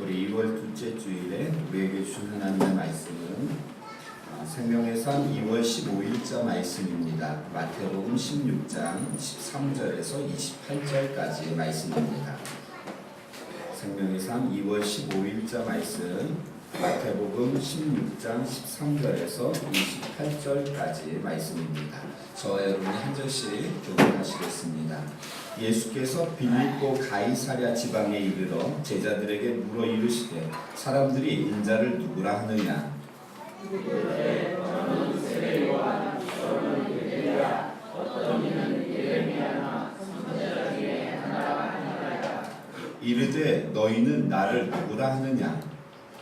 우리 2월 둘째 주일에 우리에게 주신 하나님의 말씀은 생명의 삶 2월 15일자 말씀입니다. 마태복음 16장 13절에서 28절까지의 말씀입니다. 생명의 삶 2월 15일자 말씀 마태복음 16장 13절에서 28절까지의 말씀입니다. 저와 여러분이 한 절씩 교독하시겠습니다. 예수께서 빌립보 가이사랴 지방에 이르러 제자들에게 물어 이르시되 사람들이 인자를 누구라 하느냐? 이르되 어떤 세례 요한, 어떤 엘리야, 어떤 이는 예레미야나 선지자 중에 하나라 하나라. 이르되 너희는 나를 누구라 하느냐?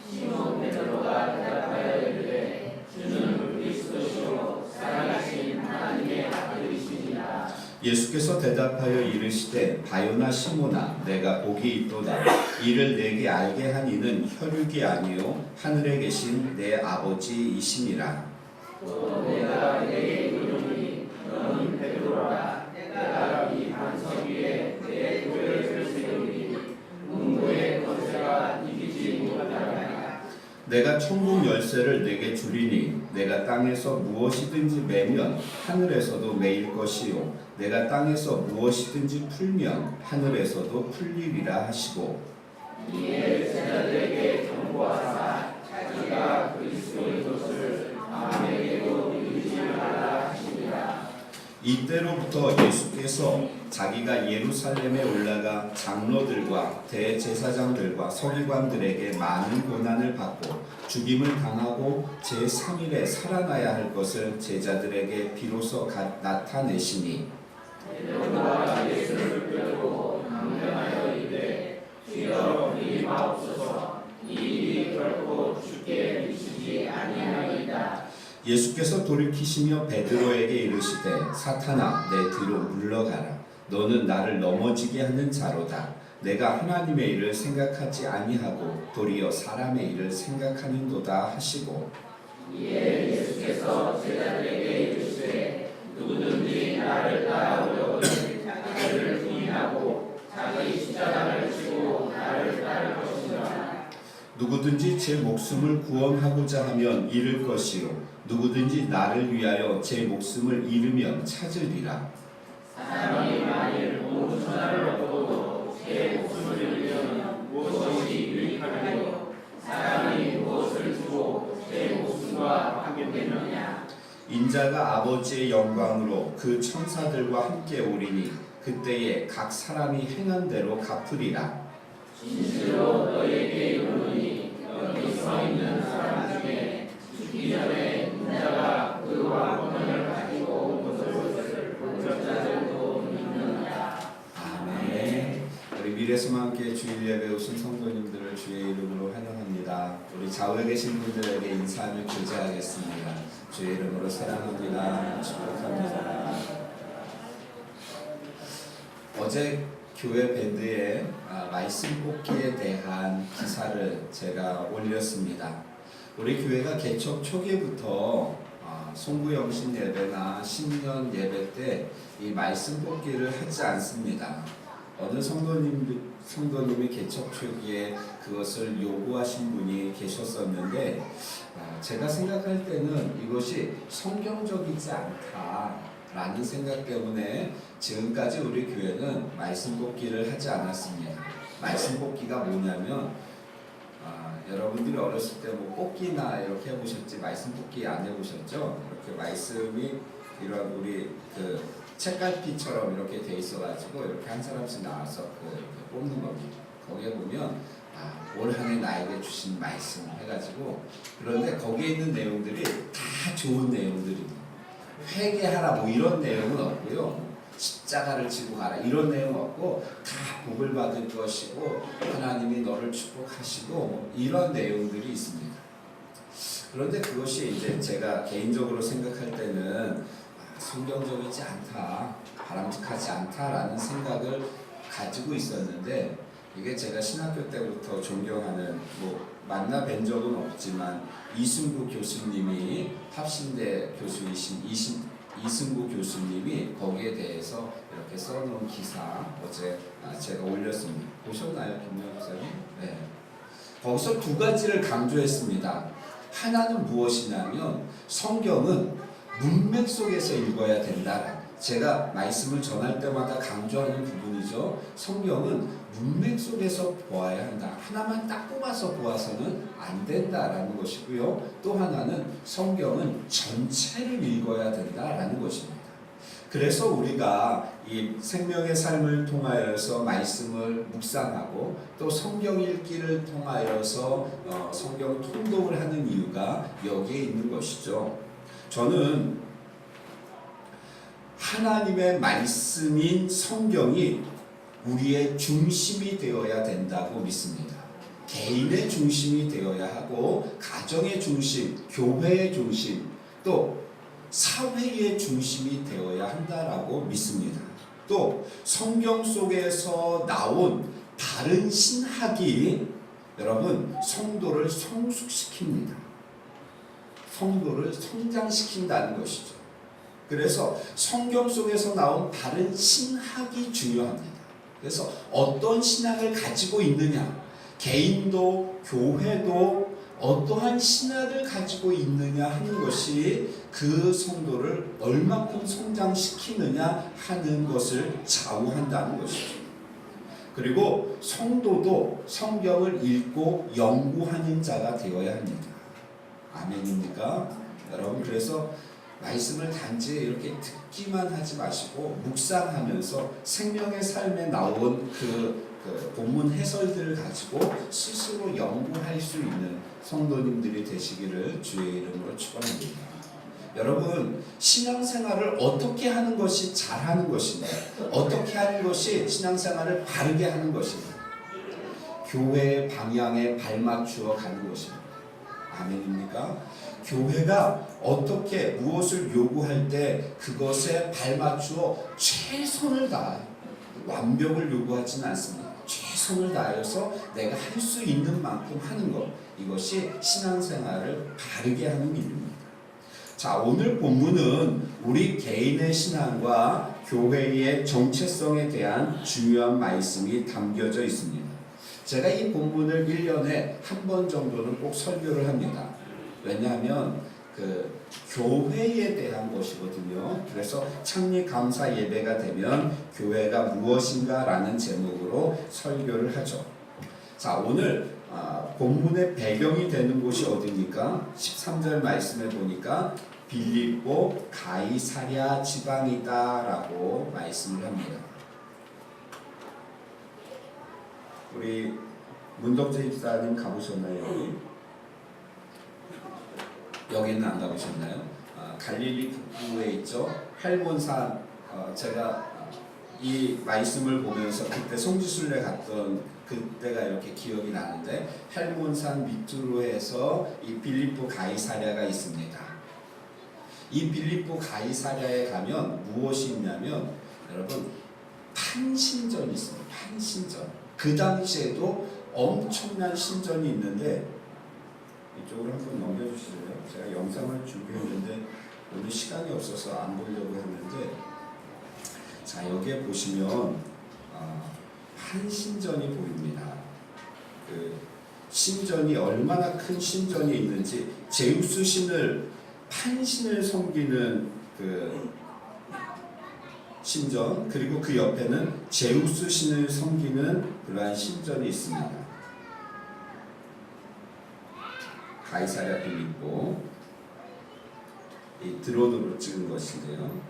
시몬 베드로가 대답하여 이르되 주는 그리스도시요 살아계신 하나님의 아들이시니라. 예수께서 대답하여 이르시되 바요나 시몬아 내가 복이 있도다. 이를 내게 알게 한 이는 혈육이 아니요 하늘에 계신 내 아버지이시니라. 또 내가 내게 이르노니 너는 베드로라. 내가 이 반석 위에 내 교회를 세우리니 문고의 권세가 이기지 못하리라. 내가 천국 열쇠를 내게 주리니 내가 땅에서 무엇이든지 매면 하늘에서도 매일 것이요 내가 땅에서 무엇이든지 풀면 하늘에서도 풀리리라 하시고 이에 제자들에게 경고하사 자기가 그리스도인 것을 아무에게도 이르지 말라 하시니라. 이때로부터 예수께서 자기가 예루살렘에 올라가 장로들과 대제사장들과 서기관들에게 많은 고난을 받고 죽임을 당하고 제3일에 살아나야 할 것을 제자들에게 비로소 나타내시니 베드로가 예수를 끌고 강변하여 이르되 주여 믿으옵소서. 이 일이 결코 주께 미치지 아니하리이다. 예수께서 돌이키시며 베드로에게 이르시되 사탄아 내 뒤로 물러가라. 너는 나를 넘어지게 하는 자로다. 내가 하나님의 일을 생각하지 아니하고 도리어 사람의 일을 생각하는도다 하시고 이에 예수께서 제자들에게 이르시되 누구든지 나를 따라오려거든 자기를 부인하고 자기 십자가를 지고 나를 따를 것이라. 누구든지 제 목숨을 구원하고자 하면 잃을 것이요 누구든지 나를 위하여 제 목숨을 잃으면 찾으리라. 사람이 만일 온 천하를 얻고도 제 목숨을 잃으면 무엇이 유익하리요? 사람이 무엇을 주고 제 목숨과 함께되느냐? 인자가 아버지의 영광으로 그 천사들과 함께 오리니 그때에 각 사람이 행한 대로 갚으리라. 진실로 너희에게 이르노니 여기 서 있는 사람 중에 죽기 전에 인자가 그 왕권을 가지고 온 것을 볼 자들도 있느니라. 아멘. 우리 미래소망교회 주일 예배 오신 성도님들을 주의 이름으로 환영합니다. 우리 좌우에 계신 분들에게 인사를 교제하겠습니다. 주의 이름으로 사랑합니다. 축복합니다. 어제 교회 밴드에 말씀 뽑기에 대한 기사를 제가 올렸습니다. 우리 교회가 개척 초기부터 송구영신 예배나 신년 예배 때 이 말씀 뽑기를 하지 않습니다. 어느 성도님이 개척 초기에 그것을 요구하신 분이 계셨었는데 제가 생각할 때는 이것이 성경적이지 않다라는 생각 때문에 지금까지 우리 교회는 말씀 뽑기를 하지 않았습니다. 말씀 뽑기가 뭐냐면 여러분들이 어렸을 때 뭐 뽑기나 이렇게 해보셨지 말씀 뽑기 안 해보셨죠? 이렇게 말씀이 이런 우리 그 책갈피처럼 이렇게 돼 있어가지고 이렇게 한 사람씩 나와서 뽑는 겁니다. 거기에 보면 올 한 해 나에게 주신 말씀 해가지고 그런데 거기에 있는 내용들이 다 좋은 내용들입니다. 회개하라 뭐 이런 내용은 없고요. 십자가를 지고 가라 이런 내용 없고 다 복을 받을 것이고 하나님이 너를 축복하시고 뭐 이런 내용들이 있습니다. 그런데 그것이 이제 제가 개인적으로 생각할 때는 성경적이지 않다, 바람직하지 않다라는 생각을 가지고 있었는데 이게 제가 신학교 때부터 존경하는 만나 뵌 적은 없지만 이승구 교수님이 합신대 교수이신 이승구 교수님이 거기에 대해서 이렇게 써놓은 기사 어제 제가 올렸습니다. 보셨나요, 김영 목사님? 네. 거기서 두 가지를 강조했습니다. 하나는 무엇이냐면 성경은 문맥 속에서 읽어야 된다. 제가 말씀을 전할 때마다 강조하는 부분이죠. 성경은 문맥 속에서 보아야 한다. 하나만 딱 뽑아서 보아서는 안 된다라는 것이고요. 또 하나는 성경은 전체를 읽어야 된다라는 것입니다. 그래서 우리가 이 생명의 삶을 통하여서 말씀을 묵상하고 또 성경 읽기를 통하여서 성경 통독을 하는 이유가 여기에 있는 것이죠. 저는 하나님의 말씀인 성경이 우리의 중심이 되어야 된다고 믿습니다. 개인의 중심이 되어야 하고 가정의 중심, 교회의 중심, 또 사회의 중심이 되어야 한다라고 믿습니다. 또 성경 속에서 나온 다른 신학이 여러분 성도를 성숙시킵니다. 성도를 성장시킨다는 것이죠. 그래서 성경 속에서 나온 다른 신학이 중요합니다. 그래서 어떤 신학을 가지고 있느냐, 개인도 교회도 어떠한 신학을 가지고 있느냐 하는 것이 그 성도를 얼마큼 성장시키느냐 하는 것을 좌우한다는 것이죠. 그리고 성도도 성경을 읽고 연구하는 자가 되어야 합니다. 아멘입니까? 여러분, 그래서 말씀을 단지 이렇게 듣기만 하지 마시고 묵상하면서 생명의 삶에 나온 그 본문 해설들을 가지고 스스로 연구할 수 있는 성도님들이 되시기를 주의 이름으로 축원합니다. 여러분, 신앙생활을 어떻게 하는 것이 잘하는 것인가? 어떻게 하는 것이 신앙생활을 바르게 하는 것인가? 교회의 방향에 발맞추어 가는 것입니다. 아멘입니까? 교회가 어떻게 무엇을 요구할 때 그것에 발맞추어 최선을 다해 완벽을 요구하지는 않습니다. 최선을 다해서 내가 할 수 있는 만큼 하는 것, 이것이 신앙생활을 바르게 하는 일입니다. 자, 오늘 본문은 우리 개인의 신앙과 교회의 정체성에 대한 중요한 말씀이 담겨져 있습니다. 제가 이 본문을 1년에 한 번 정도는 꼭 설교를 합니다. 왜냐하면 그 교회에 대한 것이거든요. 그래서 창립 감사 예배가 되면 교회가 무엇인가 라는 제목으로 설교를 하죠. 자, 오늘 본문의 배경이 되는 곳이 어디입니까? 13절 말씀에 보니까 빌립보 가이사랴 지방이다 라고 말씀을 합니다. 우리 문덕재 집사님 가보셨나요? 여기는 안 가보셨나요? 갈릴리 북부에 있죠. 헬몬산. 제가 이 말씀을 보면서 그때 성지순례 갔던 그때가 이렇게 기억이 나는데, 헬몬산 밑으로 해서 이 빌립보 가이사랴가 있습니다. 이 빌립보 가이사랴에 가면 무엇이 있냐면 여러분, 판신전이 있습니다. 판신전. 그 당시에도 엄청난 신전이 있는데, 이쪽으로 한번 넘겨주실래요? 제가 영상을 준비했는데 오늘 시간이 없어서 안 보려고 했는데, 자, 여기에 보시면 판신전이 보입니다. 그 신전이 얼마나 큰 신전이 있는지, 제우스 신을 판신을 섬기는 그 신전, 그리고 그 옆에는 제우스 신을 섬기는 그러한 신전이 있습니다. 가이사랴 빌립보, 이 드론으로 찍은 것인데요.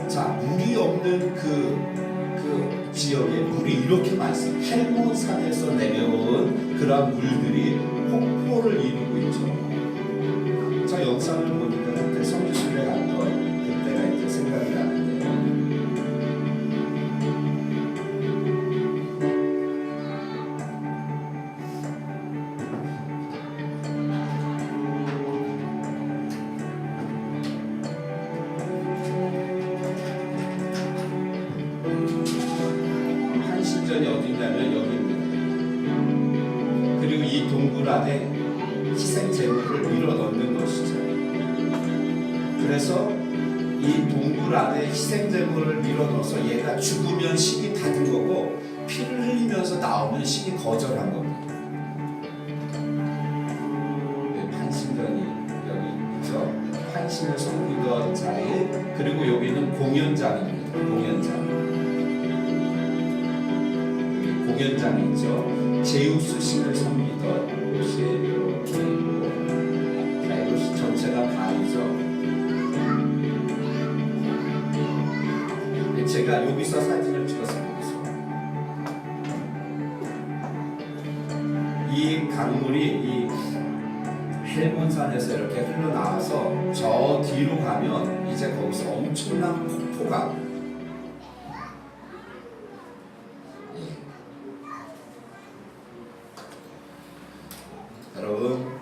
자, 물이 없는 그 지역에 물이 이렇게 많습니다. 헬몬산에서 내려온 그런 물들이 폭포를 이루고 있죠. 자, 영상을 보니까 그때 성지순례 갔던 그때가 이제 생각이 나는데요. 한신전이 어디냐면 여기입니다. 그리고 이 동굴 안에 희생 제물을 밀어 넣는 것이죠. 그래서 이 이 동굴 안에 희생제물을 밀어넣어서 얘가 죽으면 신이 닫은 거고 피를 흘리면서 나오면 신이 거절한 겁니다. 판신전이 여기 있죠. 판신을 섬기던 자리, 그리고 여기는 공연장입니다. 공연장이 있죠. 제우스 신을 섬기던 곳이 이렇게 있고, 자, 이것이 전체가 바위죠. 제가 여기서 사진을 찍어서 보겠습니다. 이 강물이 이 헬몬산에서 이렇게 흘러나와서 저 뒤로 가면 이제 거기서 엄청난 폭포가, 여러분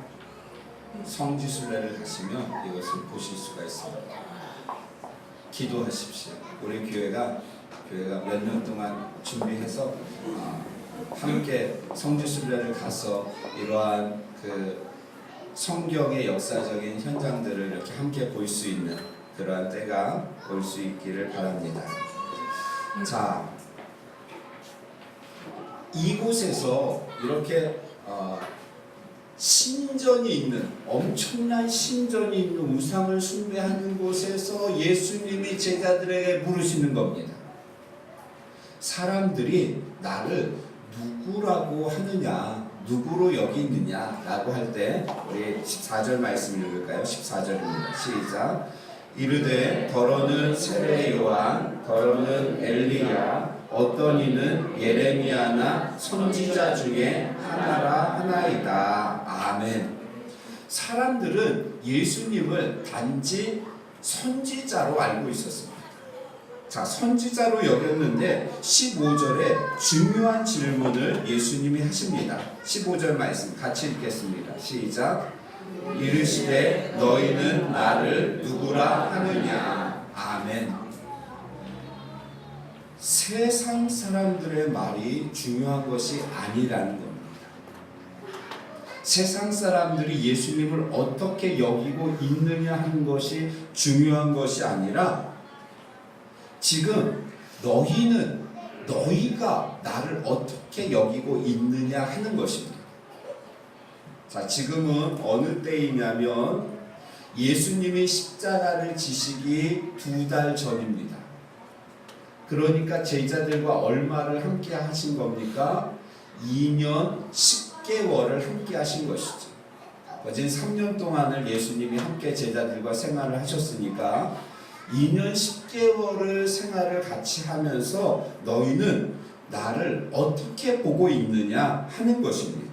성지순례를 가시면 이것을 보실 수가 있습니다. 기도하십시오. 우리 교회가 몇 년 동안 준비해서 함께 성지순례를 가서 이러한 그 성경의 역사적인 현장들을 이렇게 함께 볼 수 있는 그러한 때가 올 수 있기를 바랍니다. 자, 이곳에서 이렇게 신전이 있는, 엄청난 신전이 있는 우상을 숭배하는 곳에서 예수님이 제자들에게 물으시는 겁니다. 사람들이 나를 누구라고 하느냐, 누구로 여기느냐 라고 할 때 우리 14절 말씀 읽을까요? 14절입니다. 시작. 이르되 더러는 세례 요한, 더러는 엘리야, 어떤 이는 예레미야나 선지자 중에 하나이다. 아멘. 사람들은 예수님을 단지 선지자로 알고 있었습니다. 자, 선지자로 여겼는데 15절에 중요한 질문을 예수님이 하십니다. 15절 말씀 같이 읽겠습니다. 시작. 이르시되 너희는 나를 누구라 하느냐. 아멘. 세상 사람들의 말이 중요한 것이 아니라는 겁니다. 세상 사람들이 예수님을 어떻게 여기고 있느냐 하는 것이 중요한 것이 아니라 지금 너희가 나를 어떻게 여기고 있느냐 하는 것입니다. 자, 지금은 어느 때이냐면 예수님이 십자가를 지시기 2달 전입니다. 그러니까 제자들과 얼마를 함께 하신 겁니까? 2년 10개월을 함께 하신 것이죠. 거진 3년 동안을 예수님이 함께 제자들과 생활을 하셨으니까 2년 10개월을 생활을 같이 하면서 너희는 나를 어떻게 보고 있느냐 하는 것입니다.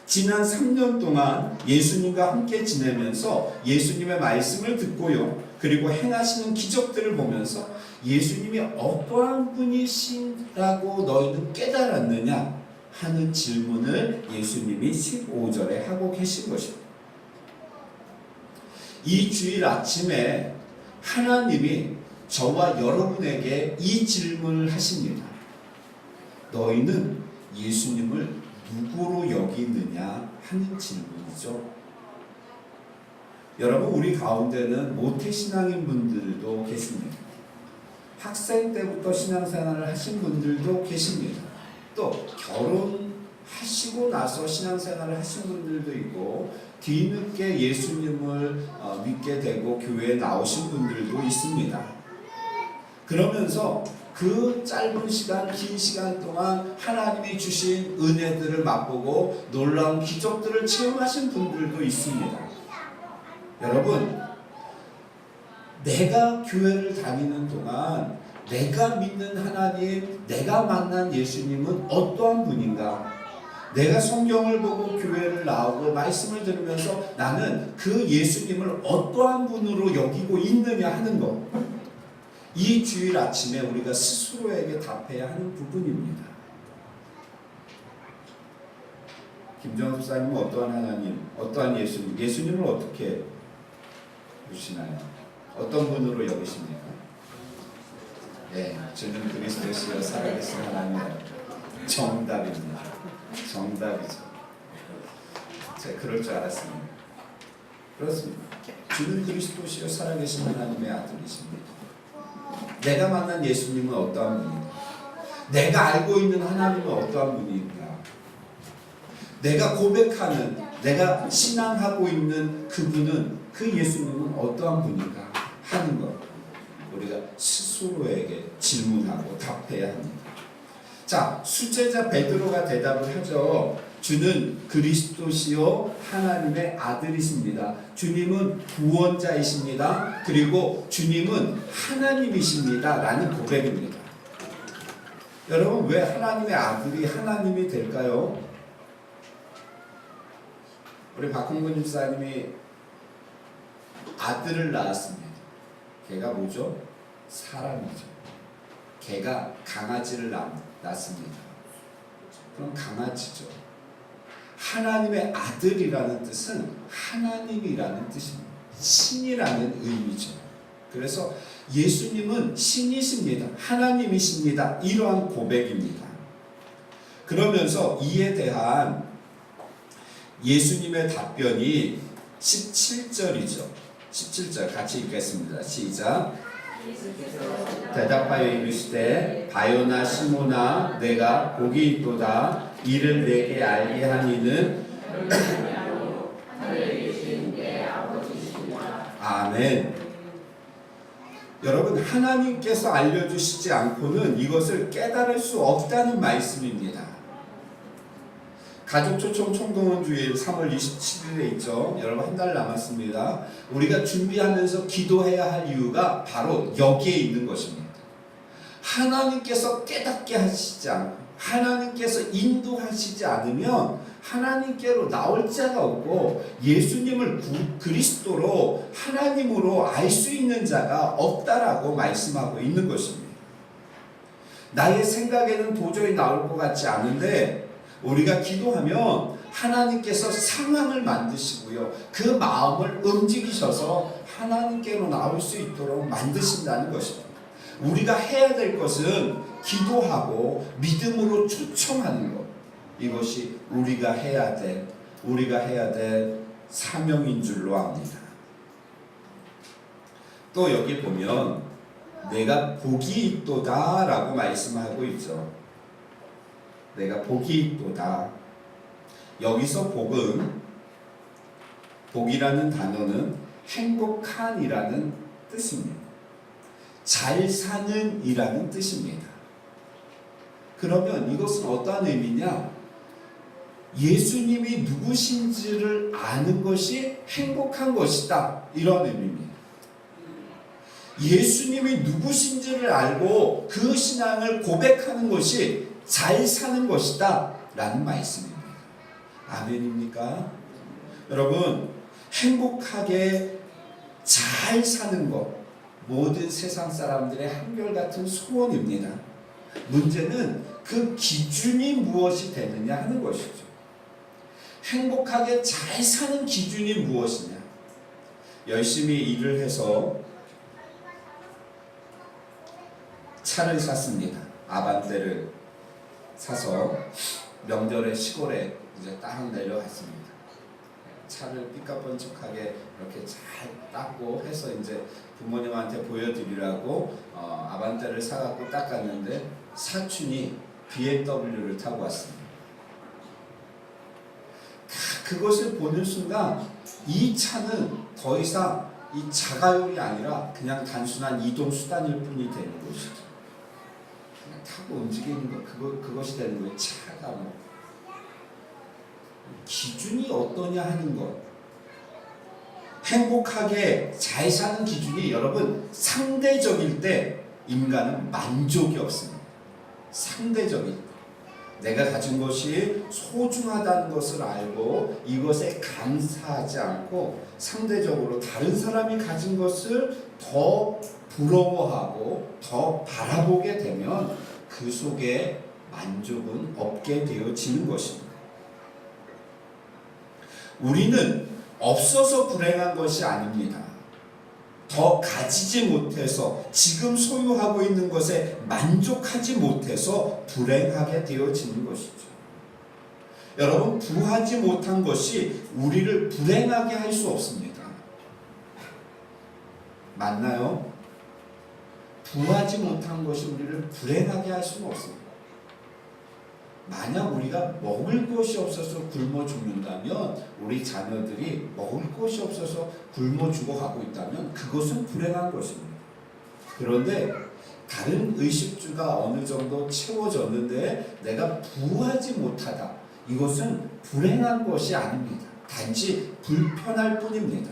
지난 3년 동안 예수님과 함께 지내면서 예수님의 말씀을 듣고요, 그리고 행하시는 기적들을 보면서 예수님이 어떠한 분이시라고 너희는 깨달았느냐 하는 질문을 예수님이 15절에 하고 계신 것입니다. 이 주일 아침에 하나님이 저와 여러분에게 이 질문을 하십니다. 너희는 예수님을 누구로 여기느냐 하는 질문이죠. 여러분, 우리 가운데는 모태신앙인 분들도 계십니다. 학생 때부터 신앙생활을 하신 분들도 계십니다. 또 결혼하시고 나서 신앙생활을 하신 분들도 있고, 뒤늦게 예수님을 믿게 되고 교회에 나오신 분들도 있습니다. 그러면서 그 짧은 시간, 긴 시간 동안 하나님이 주신 은혜들을 맛보고 놀라운 기적들을 체험하신 분들도 있습니다. 여러분, 내가 교회를 다니는 동안 내가 믿는 하나님, 내가 만난 예수님은 어떠한 분인가? 내가 성경을 보고 교회를 나오고 말씀을 들으면서 나는 그 예수님을 어떠한 분으로 여기고 있느냐 하는 것, 이 주일 아침에 우리가 스스로에게 답해야 하는 부분입니다. 김정은 목사님은 어떠한 하나님, 어떠한 예수님, 예수님을 어떻게 보시나요? 어떤 분으로 여기십니까? 네, 주는 그리스도시여 살아계신 하나님. 정답입니다. 정답이죠. 제가 그럴 줄 알았습니다. 그렇습니다. 주는 그리스도시요 살아계신 하나님의 아들이십니다. 내가 만난 예수님은 어떠한 분인가? 내가 알고 있는 하나님은 어떠한 분인가? 내가 고백하는, 내가 신앙하고 있는 그분은, 그 예수님은 어떠한 분인가 하는 것, 우리가 스스로에게 질문하고 답해야 합니다. 자, 수제자 베드로가 대답을 하죠. 주는 그리스도시요 하나님의 아들이십니다. 주님은 구원자이십니다. 그리고 주님은 하나님이십니다. 라는 고백입니다. 여러분, 왜 하나님의 아들이 하나님이 될까요? 우리 박홍근 집사님이 아들을 낳았습니다. 걔가 뭐죠? 사람이죠. 걔가 강아지를 낳습니다. 그럼 강아지죠. 하나님의 아들이라는 뜻은 하나님이라는 뜻입니다. 신이라는 의미죠. 그래서 예수님은 신이십니다. 하나님이십니다. 이러한 고백입니다. 그러면서 이에 대한 예수님의 답변이 17절이죠. 17절 같이 읽겠습니다. 시작. 대답하여 이르시되 바요나 시모나 내가 복이 있도다. 이를 내게 알게 하니는 아멘. 여러분, 하나님께서 알려주시지 않고는 이것을 깨달을 수 없다는 말씀입니다. 가족초청 총동원 주일 3월 27일에 있죠. 여러분, 한 달 남았습니다. 우리가 준비하면서 기도해야 할 이유가 바로 여기에 있는 것입니다. 하나님께서 깨닫게 하시지 않고 하나님께서 인도하시지 않으면 하나님께로 나올 자가 없고 예수님을 그리스도로 하나님으로 알 수 있는 자가 없다라고 말씀하고 있는 것입니다. 나의 생각에는 도저히 나올 것 같지 않은데 우리가 기도하면 하나님께서 상황을 만드시고요, 그 마음을 움직이셔서 하나님께로 나올 수 있도록 만드신다는 것입니다. 우리가 해야 될 것은 기도하고 믿음으로 초청하는 것. 이것이 우리가 해야 될 사명인 줄로 압니다. 또 여기 보면 내가 복이 있도다 라고 말씀하고 있죠. 내가 복이 있도다. 여기서 복이라는 단어는 행복한이라는 뜻입니다. 잘 사는 이라는 뜻입니다. 그러면 이것은 어떠한 의미냐? 예수님이 누구신지를 아는 것이 행복한 것이다. 이런 의미입니다. 예수님이 누구신지를 알고 그 신앙을 고백하는 것이 잘 사는 것이다. 라는 말씀입니다. 아멘입니까? 여러분, 행복하게 잘 사는 것, 모든 세상 사람들의 한결같은 소원입니다. 문제는 그 기준이 무엇이 되느냐 하는 것이죠. 행복하게 잘 사는 기준이 무엇이냐? 열심히 일을 해서 차를 샀습니다. 아반떼를 사서 명절에 시골에 이제 딱 내려갔습니다. 차를 삐까뻔쩍하게 이렇게 잘 닦고 해서 이제 부모님한테 보여드리라고 아반떼를 사갖고 닦았는데 사촌이 BMW를 타고 왔습니다. 그것을 보는 순간 이 차는 더 이상 이 자가용이 아니라 그냥 단순한 이동 수단일 뿐이 되는 것이죠. 그냥 타고 움직이는 것, 그것이 되는 거예요. 차가 뭐. 기준이 어떠냐 하는 것. 행복하게 잘 사는 기준이 여러분 상대적일 때 인간은 만족이 없습니다. 상대적일 때. 내가 가진 것이 소중하다는 것을 알고 이것에 감사하지 않고 상대적으로 다른 사람이 가진 것을 더 부러워하고 더 바라보게 되면 그 속에 만족은 없게 되어지는 것입니다. 우리는 없어서 불행한 것이 아닙니다. 더 가지지 못해서 지금 소유하고 있는 것에 만족하지 못해서 불행하게 되어지는 것이죠. 여러분, 부하지 못한 것이 우리를 불행하게 할 수 없습니다. 맞나요? 부하지 못한 것이 우리를 불행하게 할 수는 없습니다. 만약 우리가 먹을 것이 없어서 굶어 죽는다면, 우리 자녀들이 먹을 것이 없어서 굶어 죽어가고 있다면 그것은 불행한 것입니다. 그런데 다른 의식주가 어느 정도 채워졌는데 내가 부하지 못하다, 이것은 불행한 것이 아닙니다. 단지 불편할 뿐입니다.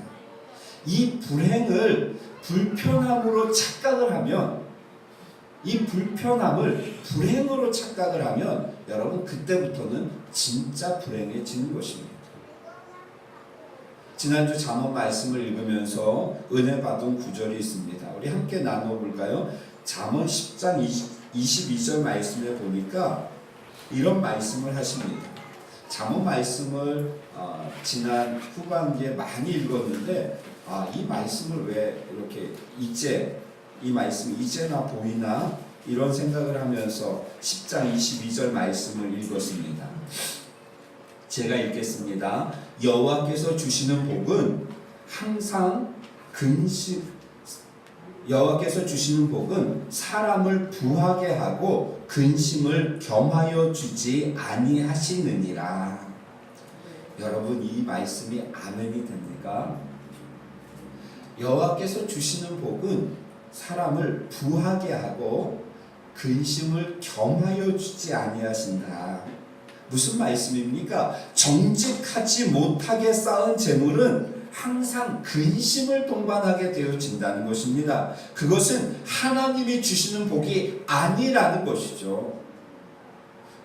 이 불행을 불편함으로 착각을 하면, 이 불편함을 불행으로 착각을 하면 여러분 그때부터는 진짜 불행해지는 것입니다. 지난주 잠언 말씀을 읽으면서 은혜 받은 구절이 있습니다. 우리 함께 나눠볼까요? 잠언 10장 22절 말씀에 보니까 이런 말씀을 하십니다. 잠언 말씀을 지난 후반기에 많이 읽었는데 이 말씀을 왜 이렇게 이 말씀이 이제나 보이나 이런 생각을 하면서 10장 22절 말씀을 읽었습니다. 제가 읽겠습니다. 여호와께서 주시는 복은 항상 여호와께서 주시는 복은 사람을 부하게 하고 근심을 겸하여 주지 아니하시느니라. 여러분, 이 말씀이 아멘이 됩니까? 여호와께서 주시는 복은 사람을 부하게 하고 근심을 겸하여 주지 아니하신다. 무슨 말씀입니까? 정직하지 못하게 쌓은 재물은 항상 근심을 동반하게 되어진다는 것입니다. 그것은 하나님이 주시는 복이 아니라는 것이죠.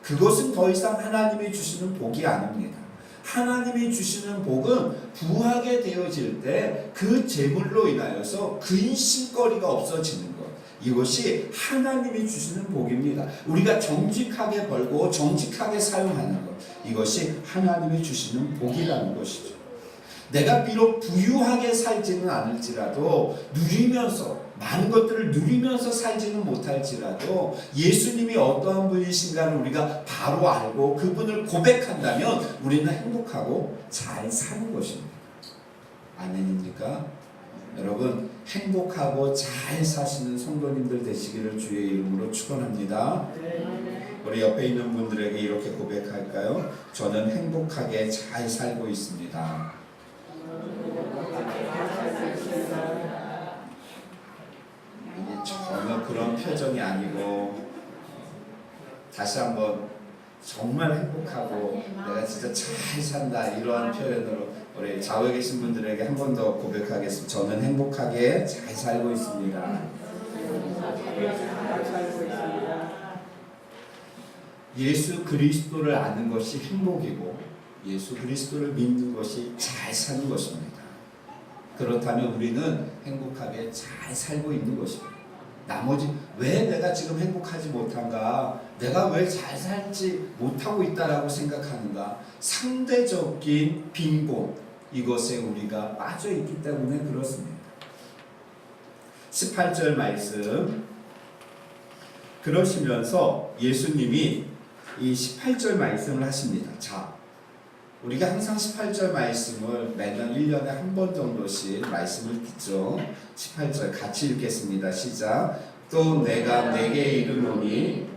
그것은 더 이상 하나님이 주시는 복이 아닙니다. 하나님이 주시는 복은 부하게 되어질 때 그 재물로 인하여서 근심거리가 없어지는 것, 이것이 하나님이 주시는 복입니다. 우리가 정직하게 벌고 정직하게 사용하는 것, 이것이 하나님이 주시는 복이라는 것이죠. 내가 비록 부유하게 살지는 않을지라도, 많은 것들을 누리면서 살지는 못할지라도 예수님이 어떠한 분이신가를 우리가 바로 알고 그분을 고백한다면 우리는 행복하고 잘 사는 것입니다. 아멘입니까? 여러분, 행복하고 잘 사시는 성도님들 되시기를 주의 이름으로 축원합니다. 우리 옆에 있는 분들에게 이렇게 고백할까요? 저는 행복하게 잘 살고 있습니다. 이게 전혀 그런 표정이 아니고, 다시 한번 정말 행복하고 내가 진짜 잘 산다, 이러한 표현으로 우리 좌우에 계신 분들에게 한 번 더 고백하겠습니다. 저는 행복하게 잘 살고 있습니다. 예수 그리스도를 아는 것이 행복이고 예수 그리스도를 믿는 것이 잘 사는 것입니다. 그렇다면 우리는 행복하게 잘 살고 있는 것입니다. 나머지 왜 내가 지금 행복하지 못한가, 내가 왜 잘 살지 못하고 있다라고 생각하는가, 상대적인 빈곤, 이것에 우리가 빠져 있기 때문에 그렇습니다. 18절 말씀, 그러시면서 예수님이 이 18절 말씀을 하십니다. 자, 우리가 항상 18절 말씀을 매년 1년에 한 번 정도씩 말씀을 듣죠. 18절 같이 읽겠습니다. 시작. 또 내가 내게 이르노니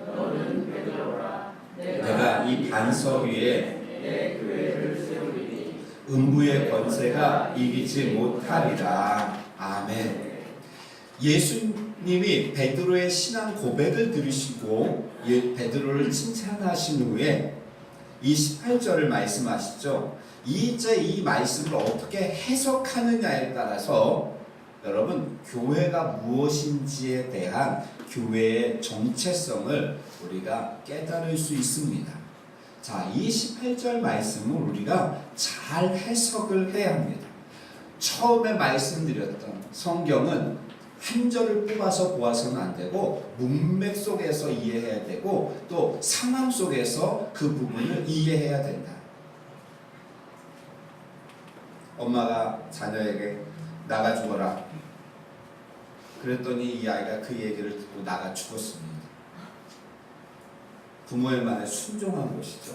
내가 이 반석 위에 내 교회를 세우리니 음부의 권세가 이기지 못하리라. 아멘. 예수님이 베드로의 신앙 고백을 들으시고 베드로를 칭찬하신 후에 이 18절을 말씀하시죠. 이제 이 말씀을 어떻게 해석하느냐에 따라서 여러분, 교회가 무엇인지에 대한 교회의 정체성을 우리가 깨달을 수 있습니다. 자, 이 18절 말씀을 우리가 잘 해석을 해야 합니다. 처음에 말씀드렸던 성경은 한 절을 뽑아서 보아서는 안 되고 문맥 속에서 이해해야 되고 또 상황 속에서 그 부분을 이해해야 된다. 엄마가 자녀에게 나가 죽어라 그랬더니 이 아이가 그 얘기를 듣고 나가 죽었습니다. 부모의 말에 순종한 것이죠.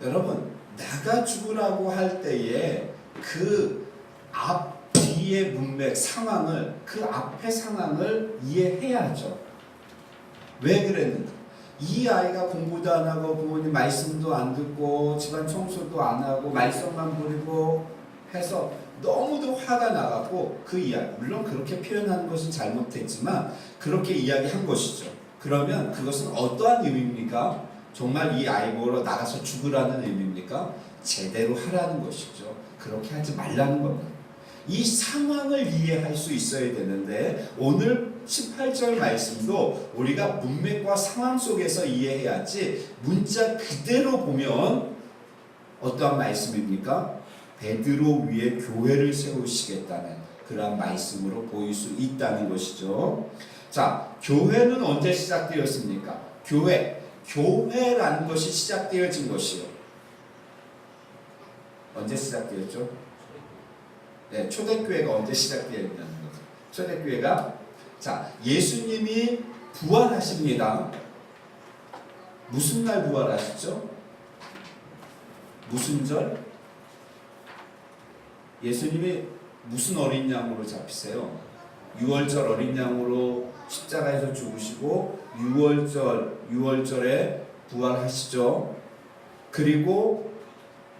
여러분, 나가 죽으라고 할 때에 그 앞 뒤에 위의 문맥 상황을 그 앞의 상황을 이해해야죠. 왜 그랬는가? 이 아이가 공부도 안 하고 부모님 말씀도 안 듣고 집안 청소도 안 하고 말썽만 부리고 해서 너무도 화가 나갖고 그 이야기, 물론 그렇게 표현하는 것은 잘못했지만 그렇게 이야기한 것이죠. 그러면 그것은 어떠한 의미입니까? 정말 이 아이 보러 나가서 죽으라는 의미입니까? 제대로 하라는 것이죠. 그렇게 하지 말라는 겁니다. 이 상황을 이해할 수 있어야 되는데 오늘 18절 말씀도 우리가 문맥과 상황 속에서 이해해야지 문자 그대로 보면 어떠한 말씀입니까? 베드로 위에 교회를 세우시겠다는 그런 말씀으로 보일 수 있다는 것이죠. 자, 교회는 언제 시작되었습니까? 교회라는 것이 시작되어진 것이요. 언제 시작되었죠? 네, 초대교회가 언제 시작되었냐는 거죠. 초대교회가 자, 예수님이 부활하십니다. 무슨 날 부활하시죠? 무슨 절? 예수님이 무슨 어린 양으로 잡히세요? 6월절 어린 양으로 십자가에서 죽으시고 6월절에 부활하시죠. 그리고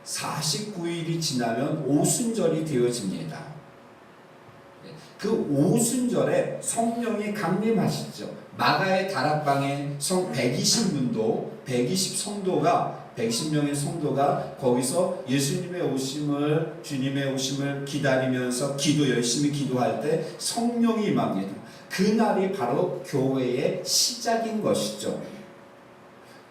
49일이 지나면 오순절이 되어집니다. 그 오순절에 성령이 강림하시죠. 마가의 다락방에 120명의 성도가 거기서 예수님의 오심을, 주님의 오심을 기다리면서 열심히 기도할 때 성령이 임합니다. 그날이 바로 교회의 시작인 것이죠.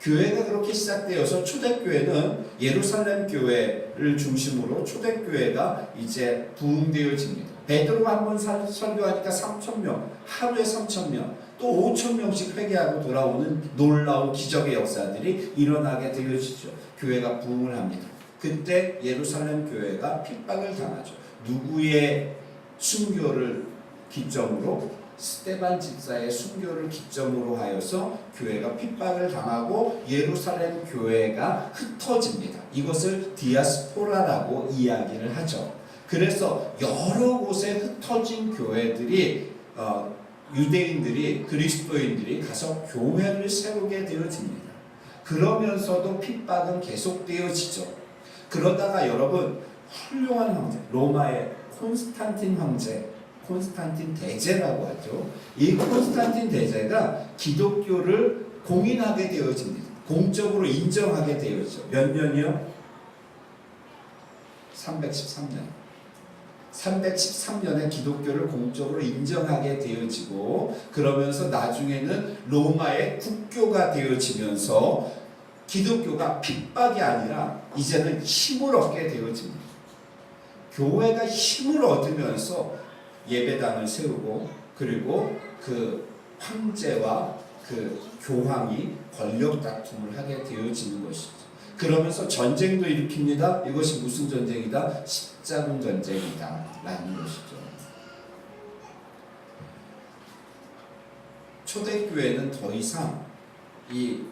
교회가 그렇게 시작되어서 초대교회는 예루살렘 교회를 중심으로 초대교회가 이제 부흥되어집니다. 베드로가 한번 설교하니까 3,000명, 하루에 3,000명, 또 5,000명씩 회개하고 돌아오는 놀라운 기적의 역사들이 일어나게 되어지죠. 교회가 부흥을 합니다. 그때 예루살렘 교회가 핍박을 당하죠. 누구의 순교를 기점으로? 스데반 집사의 순교를 기점으로 하여서 교회가 핍박을 당하고 예루살렘 교회가 흩어집니다. 이것을 디아스포라라고 이야기를 하죠. 그래서 여러 곳에 흩어진 교회들이 유대인들이 그리스도인들이 가서 교회를 세우게 되어집니다. 그러면서도 핍박은 계속되어지죠. 그러다가 여러분 훌륭한 황제, 로마의 콘스탄틴 대제라고 하죠. 이 콘스탄틴 대제가 기독교를 공인하게 되어집니다. 공적으로 인정하게 되어지죠. 몇 년이요? 313년에 기독교를 공적으로 인정하게 되어지고 그러면서 나중에는 로마의 국교가 되어지면서 기독교가 핍박이 아니라 이제는 힘을 얻게 되어집니다. 교회가 힘을 얻으면서 예배당을 세우고 그리고 그 황제와 그 교황이 권력 다툼을 하게 되어지는 것이죠. 그러면서 전쟁도 일으킵니다. 이것이 무슨 전쟁이다? 십자군 전쟁이다 라는 것이죠. 초대교회는 더 이상 이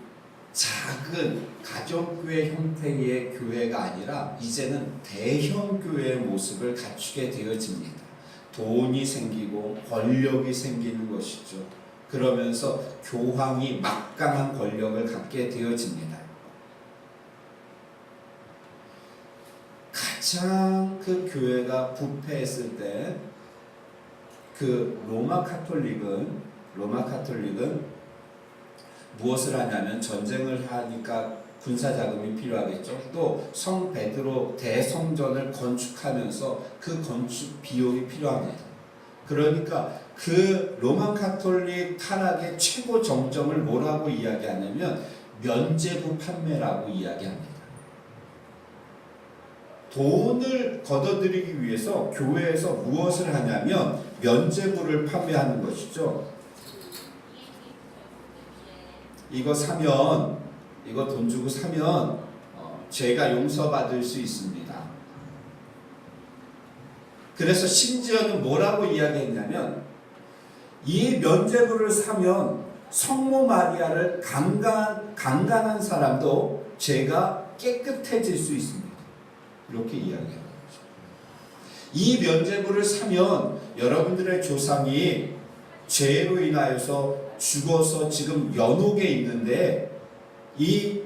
작은 가정교회 형태의 교회가 아니라 이제는 대형교회의 모습을 갖추게 되어집니다. 돈이 생기고 권력이 생기는 것이죠. 그러면서 교황이 막강한 권력을 갖게 되어집니다. 가장 그 교회가 부패했을 때 그 로마 카톨릭은 무엇을 하냐면 전쟁을 하니까 군사 자금이 필요하겠죠. 또 성 베드로 대성전을 건축하면서 그 건축 비용이 필요합니다. 그러니까 그 로마 카톨릭 타락의 최고 정점을 뭐라고 이야기하냐면 면죄부 판매라고 이야기합니다. 돈을 걷어들이기 위해서 교회에서 무엇을 하냐면 면죄부를 판매하는 것이죠. 이거 돈 주고 사면 죄가 용서받을 수 있습니다. 그래서 심지어는 뭐라고 이야기했냐면 이 면죄부를 사면 성모 마리아를 강간한 사람도 죄가 깨끗해질 수 있습니다. 이렇게 이야기하는 거죠. 이 면죄부를 사면 여러분들의 조상이 죄로 인하여서 죽어서 지금 연옥에 있는데 이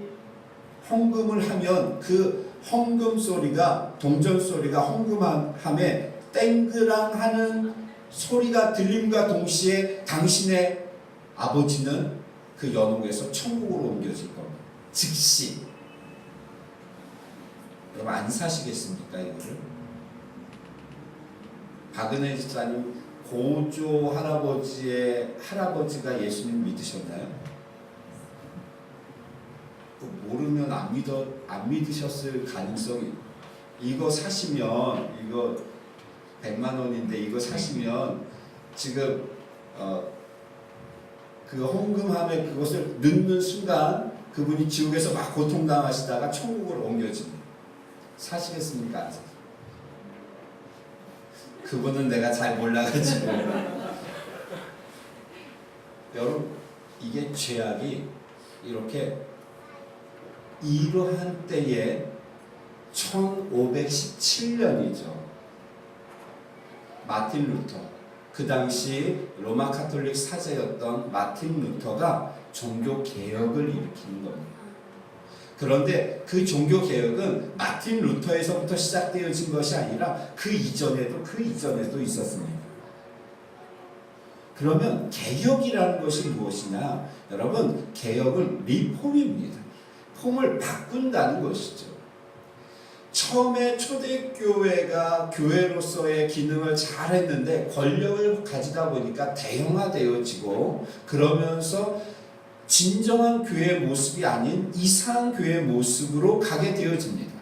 헌금을 하면 그 헌금 소리가 동전 소리가 헌금함에 땡그랑 하는 소리가 들림과 동시에 당신의 아버지는 그 연옥에서 천국으로 옮겨질 겁니다. 즉시. 여러분 안 사시겠습니까 이거를? 박은혜 집사님 고조 할아버지의 할아버지가 예수님 믿으셨나요? 모르면 안 믿으셨을 가능성이. 이거 사시면 이거 100만 원인데 이거 사시면 지금 그 헌금함에 그것을 넣는 순간 그분이 지옥에서 막 고통당하시다가 천국으로 옮겨집니다. 사시겠습니까? 그분은 내가 잘 몰라가지고. 여러분 이게 죄악이 이렇게 이러한 때에 1517년이죠. 마틴 루터, 그 당시 로마 카톨릭 사제였던 마틴 루터가 종교 개혁을 일으키는 겁니다. 그런데 그 종교 개혁은 마틴 루터에서부터 시작되어진 것이 아니라 그 이전에도 있었습니다. 그러면 개혁이라는 것이 무엇이냐? 여러분 개혁은 리폼입니다. 폼을 바꾼다는 것이죠. 처음에 초대교회가 교회로서의 기능을 잘했는데 권력을 가지다 보니까 대형화되어지고 그러면서 진정한 교회의 모습이 아닌 이상한 교회의 모습으로 가게 되어집니다.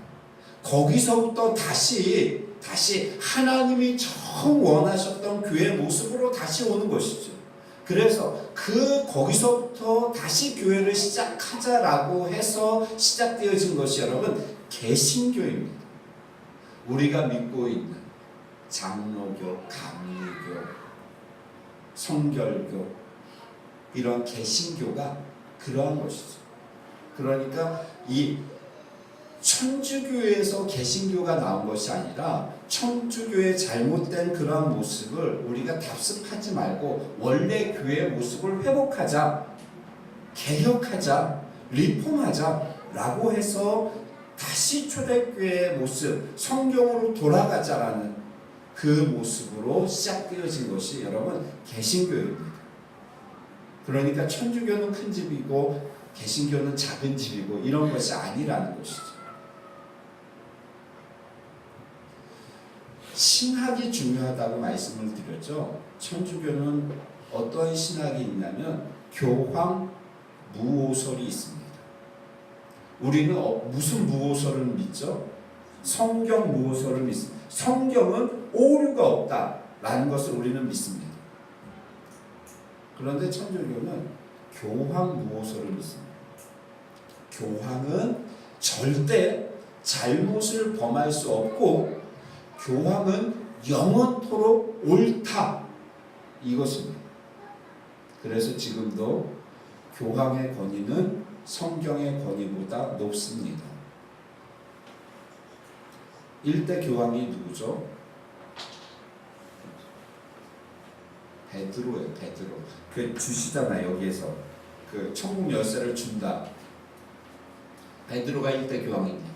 거기서부터 다시 하나님이 처음 원하셨던 교회의 모습으로 다시 오는 것이죠. 그래서 거기서부터 다시 교회를 시작하자라고 해서 시작되어진 것이 여러분 개신교입니다. 우리가 믿고 있는 장로교, 감리교, 성결교 이런 개신교가 그러한 것이죠. 그러니까 이 천주교에서 개신교가 나온 것이 아니라 천주교의 잘못된 그러한 모습을 우리가 답습하지 말고 원래 교회의 모습을 회복하자, 개혁하자, 리폼하자라고 해서 다시 초대교회의 모습, 성경으로 돌아가자라는 그 모습으로 시작되어진 것이 여러분 개신교입니다. 그러니까 천주교는 큰 집이고 개신교는 작은 집이고 이런 것이 아니라는 것이죠. 신학이 중요하다고 말씀을 드렸죠. 천주교는 어떤 신학이 있냐면 교황 무오설이 있습니다. 우리는 무슨 무오설을 믿죠? 성경 무오설을 믿습니다. 성경은 오류가 없다라는 것을 우리는 믿습니다. 그런데 천주교는 교황 무오설을 믿습니다. 교황은 절대 잘못을 범할 수 없고 교황은 영원토록 옳다 이것입니다. 그래서 지금도 교황의 권위는 성경의 권위보다 높습니다. 1대 교황이 누구죠? 베드로예요. 베드로. 그 주시잖아 여기에서. 그 천국 열쇠를 준다. 베드로가 1대 교황입니다.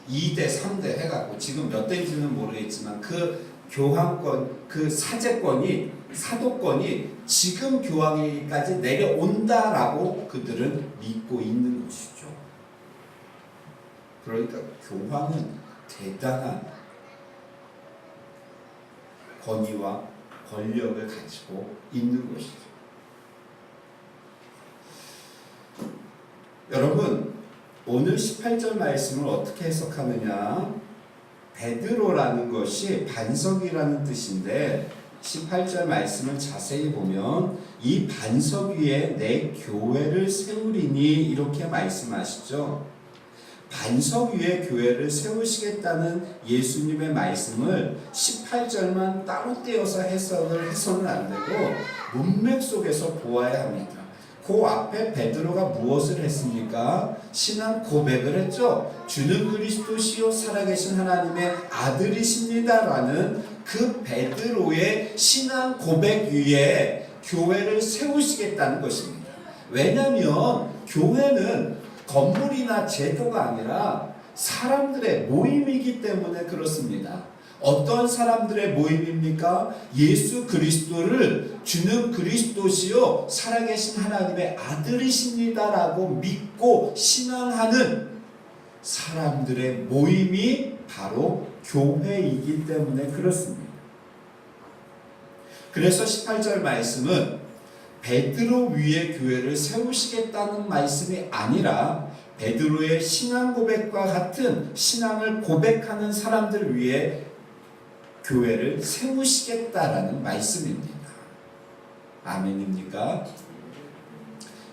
2대, 3대 해갖고 지금 몇 대인지는 모르겠지만 그 교황권, 그 사제권이 사도권이 지금 교황에게까지 내려온다라고 그들은 믿고 있는 것이죠. 그러니까 교황은 대단한 권위와 권력을 가지고 있는 것이죠. 여러분 오늘 18절 말씀을 어떻게 해석하느냐? 베드로라는 것이 반석 이라는 뜻인데 18절 말씀을 자세히 보면 이 반석 위에 내 교회를 세우리니 이렇게 말씀하시죠. 반석 위에 교회를 세우시겠다는 예수님의 말씀을 18절만 따로 떼어서 해석을 해서는 안 되고 문맥 속에서 보아야 합니다. 그 앞에 베드로가 무엇을 했습니까? 신앙 고백을 했죠. 주는 그리스도시요 살아계신 하나님의 아들이십니다라는 그 베드로의 신앙 고백 위에 교회를 세우시겠다는 것입니다. 왜냐하면 교회는 건물이나 제도가 아니라 사람들의 모임이기 때문에 그렇습니다. 어떤 사람들의 모임입니까? 예수 그리스도를 주는 그리스도시요 살아계신 하나님의 아들이십니다라고 믿고 신앙하는 사람들의 모임이 바로 교회이기 때문에 그렇습니다. 그래서 18절 말씀은 베드로 위에 교회를 세우시겠다는 말씀이 아니라 베드로의 신앙 고백과 같은 신앙을 고백하는 사람들 위에 교회를 세우시겠다라는 말씀입니다. 아멘입니까?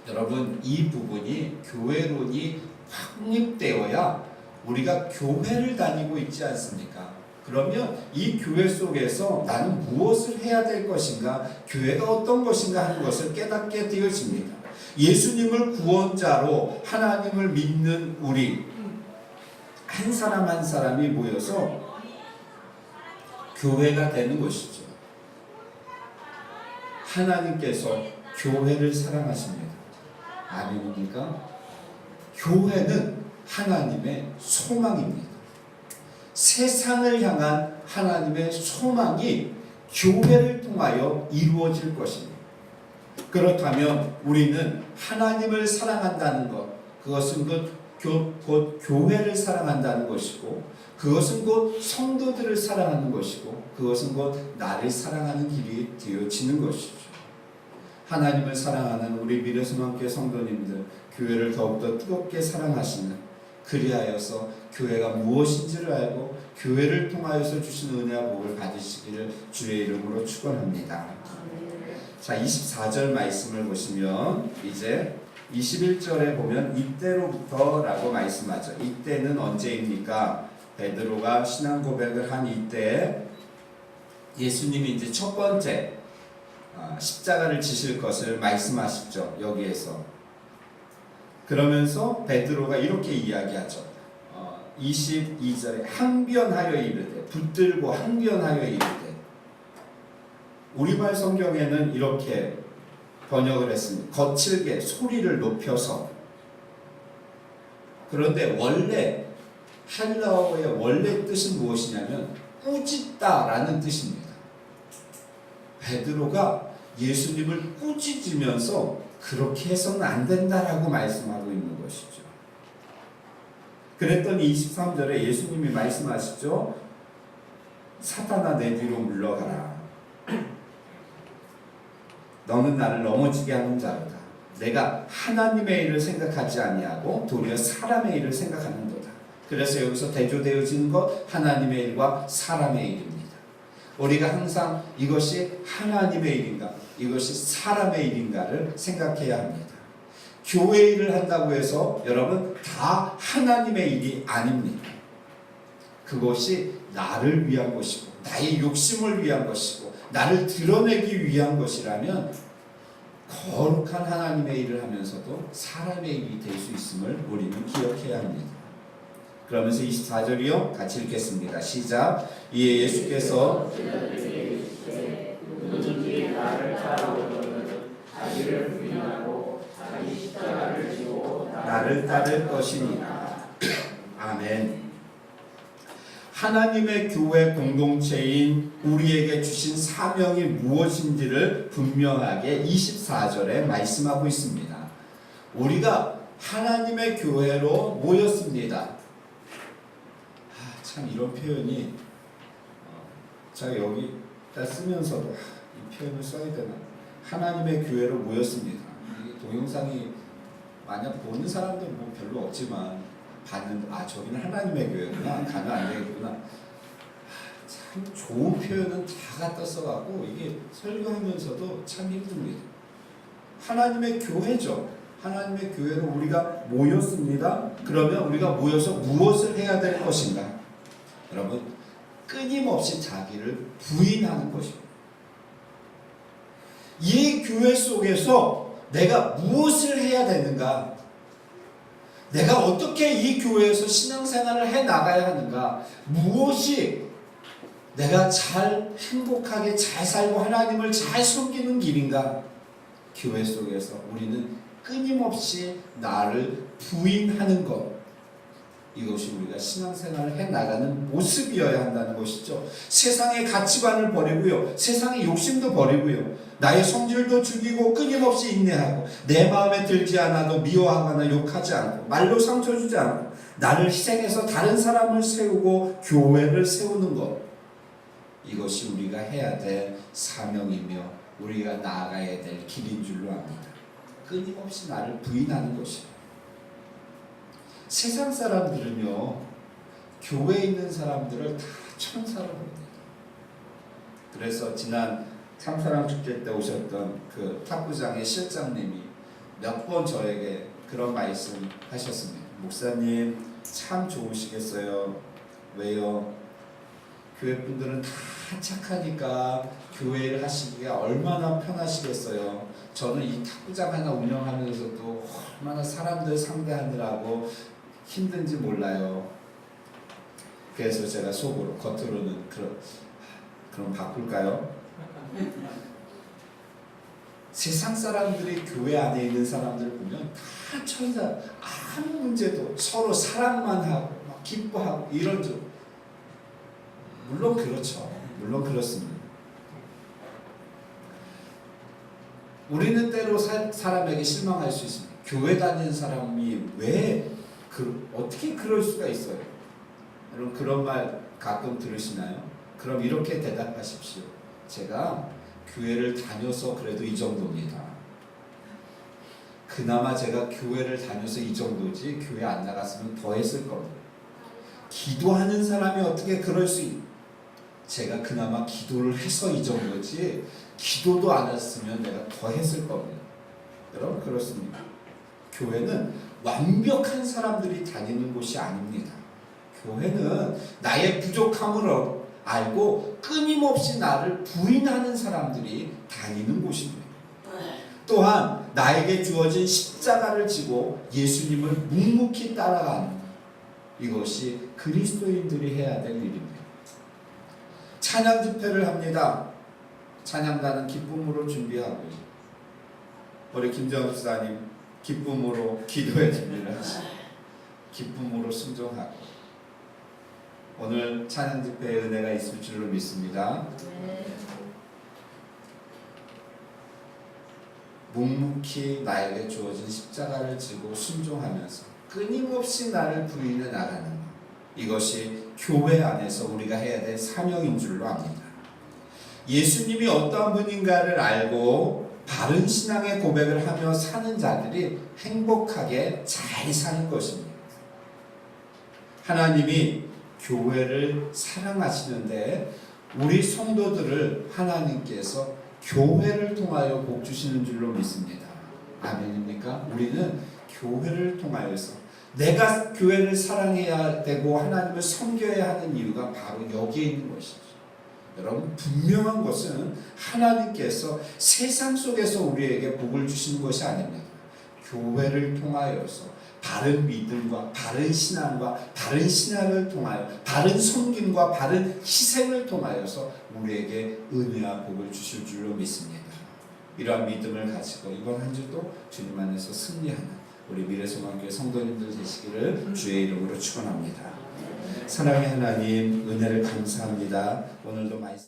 여러분, 이 부분이 교회론이 확립되어야 우리가 교회를 다니고 있지 않습니까? 그러면 이 교회 속에서 나는 무엇을 해야 될 것인가, 교회가 어떤 것인가 하는 것을 깨닫게 되어집니다. 예수님을 구원자로 하나님을 믿는 우리 한 사람 한 사람이 모여서 교회가 되는 것이죠. 하나님께서 교회를 사랑하십니다. 아멘입니까? 교회는 하나님의 소망입니다. 세상을 향한 하나님의 소망이 교회를 통하여 이루어질 것입니다. 그렇다면 우리는 하나님을 사랑한다는 것, 그것은 곧 교회를 사랑한다는 것이고, 그것은 곧 성도들을 사랑하는 것이고, 그것은 곧 나를 사랑하는 길이 되어지는 것이죠. 하나님을 사랑하는 우리 미래소망교회 성도님들, 교회를 더욱더 뜨겁게 사랑하시는, 그리하여서 교회가 무엇인지를 알고 교회를 통하여서 주신 은혜와 복을 받으시기를 주의 이름으로 축원합니다. 자, 24절 말씀을 보시면 이제 21절에 보면 이때로부터 라고 말씀하죠. 이때는 언제입니까? 베드로가 신앙 고백을 한 이때 예수님이 이제 첫 번째 십자가를 지실 것을 말씀하시죠. 여기에서. 그러면서 베드로가 이렇게 이야기하죠. 22절에 항변하여 이르되, 붙들고 항변하여 이르되. 우리말 성경에는 이렇게 번역을 했습니다. 거칠게 소리를 높여서. 그런데 원래 헬라어의 원래 뜻은 무엇이냐면 꾸짖다라는 뜻입니다. 베드로가 예수님을 꾸짖으면서 그렇게 해서는 안 된다라고 말씀하고 있는 것이죠. 그랬더니 23절에 예수님이 말씀하시죠. 사탄아 내 뒤로 물러가라. 너는 나를 넘어지게 하는 자로다. 내가 하나님의 일을 생각하지 아니하고 도리어 사람의 일을 생각하는도다. 그래서 여기서 대조되어지는 것, 하나님의 일과 사람의 일입니다. 우리가 항상 이것이 하나님의 일인가, 이것이 사람의 일인가를 생각해야 합니다. 교회 일을 한다고 해서 여러분 다 하나님의 일이 아닙니다. 그것이 나를 위한 것이고, 나의 욕심을 위한 것이고, 나를 드러내기 위한 것이라면 거룩한 하나님의 일을 하면서도 사람의 일이 될 수 있음을 우리는 기억해야 합니다. 그러면서 24절이요. 같이 읽겠습니다. 시작. 이에 예수께서 누구든지 나를 따르거든 자기를 부인하고 자기 십자가를 지고 나를 따를 것이니라. 아멘. 하나님의 교회 공동체인 우리에게 주신 사명이 무엇인지를 분명하게 24절에 말씀하고 있습니다. 우리가 하나님의 교회로 모였습니다. 참 이런 표현이 제가 여기다 쓰면서도 이 표현을 써야 되나? 하나님의 교회로 모였습니다. 이게 동영상이 만약 보는 사람들 뭐 별로 없지만 받는 저기는 하나님의 교회구나, 가면 안 되겠구나. 참 좋은 표현은 다 갖다 써갖고 이게 설교하면서도 참 힘듭니다. 하나님의 교회죠. 하나님의 교회로 우리가 모였습니다. 그러면 우리가 모여서 무엇을 해야 될 것인가? 여러분, 끊임없이 자기를 부인하는 것입니다. 이 교회 속에서 내가 무엇을 해야 되는가? 내가 어떻게 이 교회에서 신앙생활을 해 나가야 하는가? 무엇이 내가 잘 행복하게 잘 살고 하나님을 잘 섬기는 길인가? 교회 속에서 우리는 끊임없이 나를 부인하는 것, 이것이 우리가 신앙생활을 해나가는 모습이어야 한다는 것이죠. 세상의 가치관을 버리고요, 세상의 욕심도 버리고요, 나의 성질도 죽이고 끊임없이 인내하고, 내 마음에 들지 않아도 미워하거나 욕하지 않고, 말로 상처 주지 않고, 나를 희생해서 다른 사람을 세우고 교회를 세우는 것, 이것이 우리가 해야 될 사명이며 우리가 나아가야 될 길인 줄로 압니다. 끊임없이 나를 부인하는 것이에요. 세상 사람들은요, 교회에 있는 사람들을 다 천사로 봅니다. 그래서 지난 참사랑 축제 때 오셨던 그 탁구장의 실장님이 몇 번 저에게 그런 말씀 하셨습니다. 목사님 참 좋으시겠어요. 왜요? 교회 분들은 다 착하니까 교회를 하시기가 얼마나 편하시겠어요. 저는 이 탁구장 하나 운영하면서도 얼마나 사람들 상대하느라고 힘든지 몰라요. 그래서 제가 속으로, 겉으로는 그럼 바꿀까요? 세상 사람들이 교회 안에 있는 사람들을 보면 다 천사, 아무 문제도 서로 사랑만 하고 막 기뻐하고 이런 줄. 물론 그렇죠. 물론 그렇습니다. 우리는 때로 사람에게 실망할 수 있습니다. 교회 다니는 사람이 왜 어떻게 그럴 수가 있어요? 여러분 그런 말 가끔 들으시나요? 그럼 이렇게 대답하십시오. 제가 교회를 다녀서 그래도 이 정도입니다. 그나마 제가 교회를 다녀서 이 정도지 교회 안 나갔으면 더 했을 겁니다. 기도하는 사람이 어떻게 그럴 수 제가 그나마 기도를 해서 이 정도지 기도도 안 했으면 내가 더 했을 겁니다. 여러분 그렇습니다. 교회는 완벽한 사람들이 다니는 곳이 아닙니다. 교회는 나의 부족함을 알고 끊임없이 나를 부인하는 사람들이 다니는 곳입니다. 또한 나에게 주어진 십자가를 지고 예수님을 묵묵히 따라가는 이것이 그리스도인들이 해야 될 일입니다. 찬양 집회를 합니다. 찬양단은 기쁨으로 준비하고 우리 김정은 목사님 기쁨으로 기도의 준비를 하시고 기쁨으로 순종하고 오늘 찬양 집회에 은혜가 있을 줄로 믿습니다. 묵묵히 나에게 주어진 십자가를 지고 순종하면서 끊임없이 나를 부인해 나가는 것, 이것이 교회 안에서 우리가 해야 될 사명인 줄로 압니다. 예수님이 어떠한 분인가를 알고 바른 신앙의 고백을 하며 사는 자들이 행복하게 잘 사는 것입니다. 하나님이 교회를 사랑하시는데 우리 성도들을 하나님께서 교회를 통하여 복 주시는 줄로 믿습니다. 아멘입니까? 우리는 교회를 통하여서 내가 교회를 사랑해야 되고 하나님을 섬겨야 하는 이유가 바로 여기에 있는 것이죠. 여러분 분명한 것은 하나님께서 세상 속에서 우리에게 복을 주시는 것이 아닙니다. 교회를 통하여서 바른 믿음과 바른 신앙과 바른 신앙을 통하여 바른 섬김과 바른 희생을 통하여서 우리에게 은혜와 복을 주실 줄로 믿습니다. 이러한 믿음을 가지고 이번 한 주도 주님 안에서 승리하는 우리 미래소망교회 성도님들 되시기를 주의 이름으로 축원합니다. 사랑의 하나님 은혜를 감사합니다. 오늘도 말씀